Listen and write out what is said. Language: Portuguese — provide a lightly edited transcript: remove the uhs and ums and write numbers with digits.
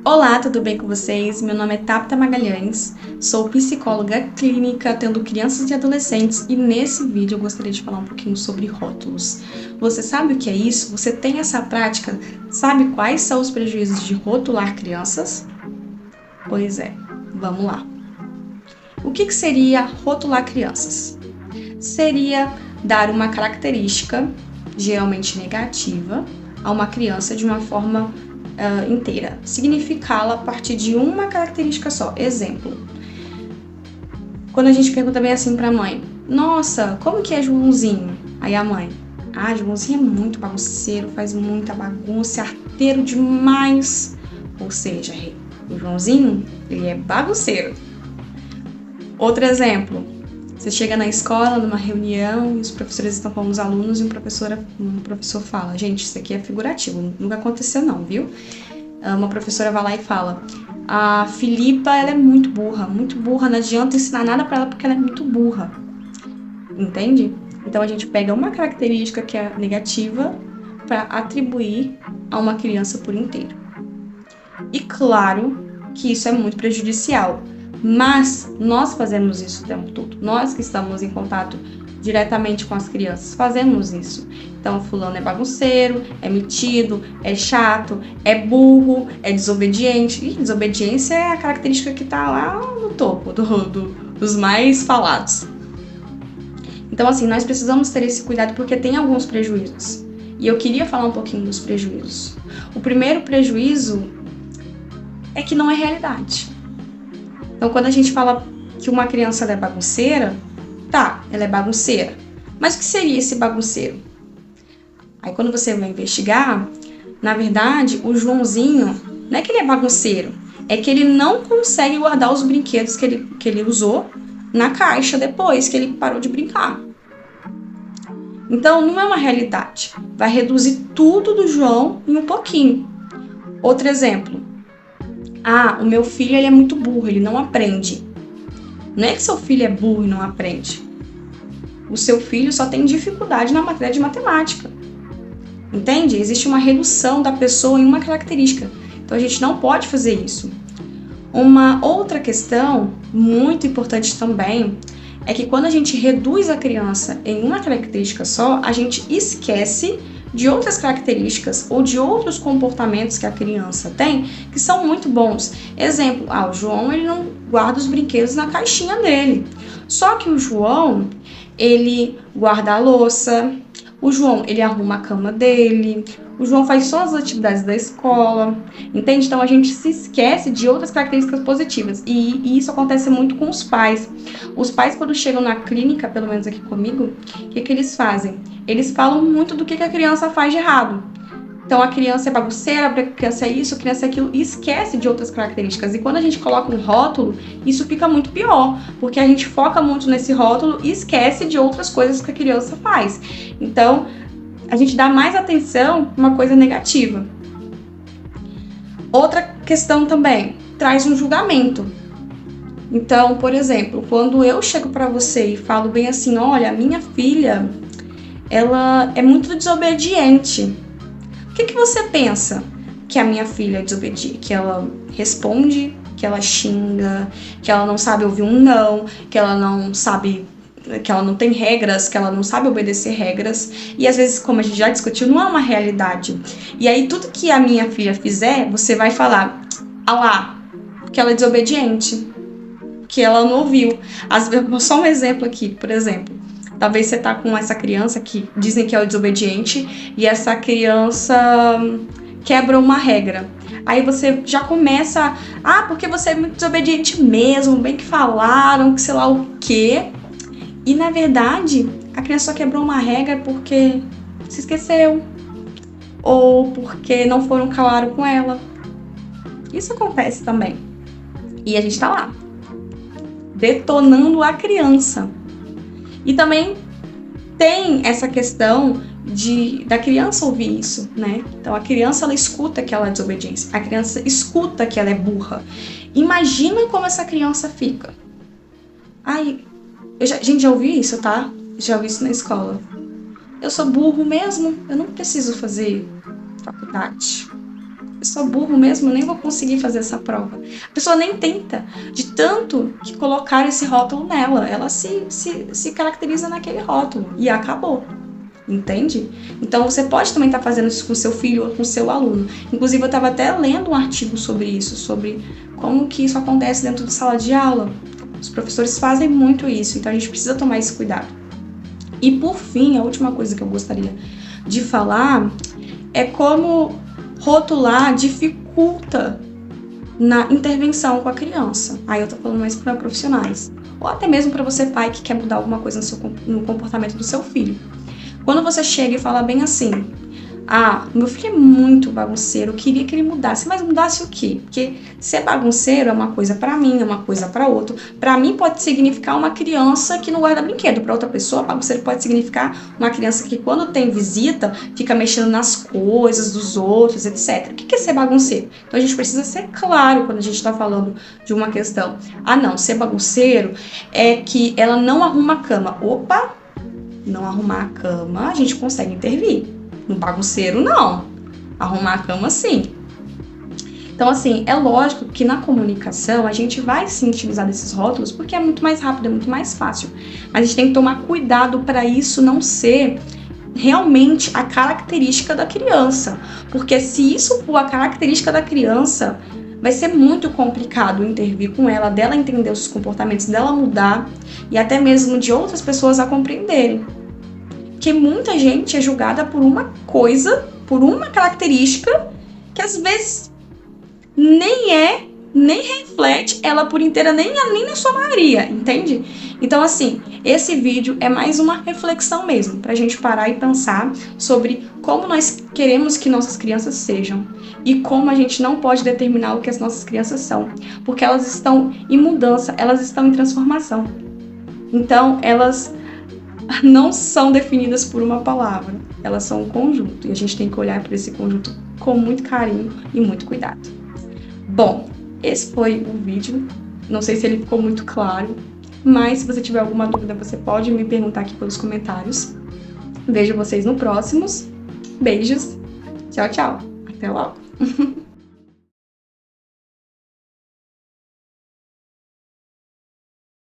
Olá, tudo bem com vocês? Meu nome é Tabita Magalhães, sou psicóloga clínica, atendo crianças e adolescentes, e nesse vídeo eu gostaria de falar um pouquinho sobre rótulos. Você sabe o que é isso? Você tem essa prática? Sabe quais são os prejuízos de rotular crianças? Pois é, vamos lá. O que seria rotular crianças? Seria dar uma característica, geralmente negativa, a uma criança de uma forma inteira, significá-la a partir de uma característica só. Exemplo, quando a gente pergunta bem assim pra mãe: nossa, como que é Joãozinho? Aí a mãe: Joãozinho é muito bagunceiro, faz muita bagunça, é arteiro demais. Ou seja, o Joãozinho, ele é bagunceiro. Outro exemplo: você chega na escola, numa reunião, e os professores estão com os alunos e um professor fala: gente, isso aqui é figurativo, nunca aconteceu não, viu? Uma professora vai lá e fala: a Filipa, ela é muito burra, não adianta ensinar nada para ela porque ela é muito burra. Entende? Então a gente pega uma característica que é negativa para atribuir a uma criança por inteiro. E claro que isso é muito prejudicial, mas nós fazemos isso o tempo todo. Nós que estamos em contato diretamente com as crianças fazemos isso. Então, fulano é bagunceiro, é metido, é chato, é burro, é desobediente. E desobediência é a característica que está lá no topo dos mais falados. Então, assim, nós precisamos ter esse cuidado porque tem alguns prejuízos. E eu queria falar um pouquinho dos prejuízos. O primeiro prejuízo é que não é realidade. Então, quando a gente fala que uma criança é bagunceira, tá, ela é bagunceira. Mas o que seria esse bagunceiro? Aí, quando você vai investigar, na verdade, o Joãozinho, não é que ele é bagunceiro, é que ele não consegue guardar os brinquedos que ele usou na caixa depois que ele parou de brincar. Então, não é uma realidade. Vai reduzir tudo do João em um pouquinho. Outro exemplo. O meu filho ele é muito burro, ele não aprende. Não é que seu filho é burro e não aprende. O seu filho só tem dificuldade na matéria de matemática. Entende? Existe uma redução da pessoa em uma característica. Então a gente não pode fazer isso. Uma outra questão muito importante também é que quando a gente reduz a criança em uma característica só, a gente esquece de outras características ou de outros comportamentos que a criança tem que são muito bons. Exemplo, o João ele não guarda os brinquedos na caixinha dele. Só que o João, ele guarda a louça, o João, ele arruma a cama dele, o João faz só as atividades da escola, entende? Então a gente se esquece de outras características positivas e isso acontece muito com os pais. Os pais, quando chegam na clínica, pelo menos aqui comigo, o que eles fazem? Eles falam muito do que a criança faz de errado. Então a criança é bagunceira, a criança é isso, a criança é aquilo, e esquece de outras características. E quando a gente coloca um rótulo, isso fica muito pior, porque a gente foca muito nesse rótulo e esquece de outras coisas que a criança faz. Então, a gente dá mais atenção a uma coisa negativa. Outra questão também, traz um julgamento. Então, por exemplo, quando eu chego para você e falo bem assim: olha, minha filha, ela é muito desobediente. O que você pensa? Que a minha filha é desobediente, que ela responde, que ela xinga, que ela não sabe ouvir um não, que ela não sabe, que ela não tem regras, que ela não sabe obedecer regras. E às vezes, como a gente já discutiu, não é uma realidade. E aí tudo que a minha filha fizer, você vai falar: que ela é desobediente, que ela não ouviu. Só um exemplo aqui, por exemplo. Talvez você tá com essa criança que dizem que é o desobediente e essa criança quebra uma regra. Aí você já começa, porque você é muito desobediente mesmo, bem que falaram, que sei lá o quê. E na verdade, a criança só quebrou uma regra porque se esqueceu ou porque não foram claros com ela. Isso acontece também. E a gente tá lá, detonando a criança. E também tem essa questão da criança ouvir isso, né? Então a criança ela escuta que ela é desobediência, a criança escuta que ela é burra. Imagina como essa criança fica. Gente, já ouvi isso, tá? Já ouvi isso na escola. Eu sou burro mesmo, eu não preciso fazer faculdade. pessoa burra mesmo, eu nem vou conseguir fazer essa prova. A pessoa nem tenta, de tanto que colocar esse rótulo nela. Ela se caracteriza naquele rótulo e acabou. Entende? Então você pode também estar fazendo isso com seu filho ou com seu aluno. Inclusive eu estava até lendo um artigo sobre isso, sobre como que isso acontece dentro da sala de aula. Os professores fazem muito isso, então a gente precisa tomar esse cuidado. E por fim, a última coisa que eu gostaria de falar é como rotular dificulta na intervenção com a criança. Aí eu tô falando mais para profissionais, ou até mesmo para você pai que quer mudar alguma coisa no comportamento do seu filho. Quando você chega e fala bem assim, meu filho é muito bagunceiro, eu queria que ele mudasse, mas mudasse o quê? Porque ser bagunceiro é uma coisa pra mim, é uma coisa pra outro. Pra mim pode significar uma criança que não guarda brinquedo, pra outra pessoa bagunceiro pode significar uma criança que quando tem visita fica mexendo nas coisas dos outros, etc. O que é ser bagunceiro? Então a gente precisa ser claro quando a gente tá falando de uma questão. Não, ser bagunceiro é que ela não arruma a cama. Opa! Não arrumar a cama, a gente consegue intervir. No bagunceiro, não. Arrumar a cama, sim. Então, assim, é lógico que na comunicação a gente vai sim utilizar desses rótulos porque é muito mais rápido, é muito mais fácil. Mas a gente tem que tomar cuidado para isso não ser realmente a característica da criança. Porque se isso for a característica da criança, vai ser muito complicado intervir com ela, dela entender os comportamentos, dela mudar e até mesmo de outras pessoas a compreenderem. Porque muita gente é julgada por uma coisa, por uma característica que às vezes nem reflete ela por inteira, nem na sua maioria, entende? Então, assim, esse vídeo é mais uma reflexão mesmo, pra gente parar e pensar sobre como nós queremos que nossas crianças sejam e como a gente não pode determinar o que as nossas crianças são, porque elas estão em mudança, elas estão em transformação. Então, elas não são definidas por uma palavra, elas são um conjunto, e a gente tem que olhar para esse conjunto com muito carinho e muito cuidado. Bom, esse foi o vídeo, não sei se ele ficou muito claro, mas se você tiver alguma dúvida, você pode me perguntar aqui pelos comentários. Vejo vocês no próximos. Beijos, tchau, tchau, até logo!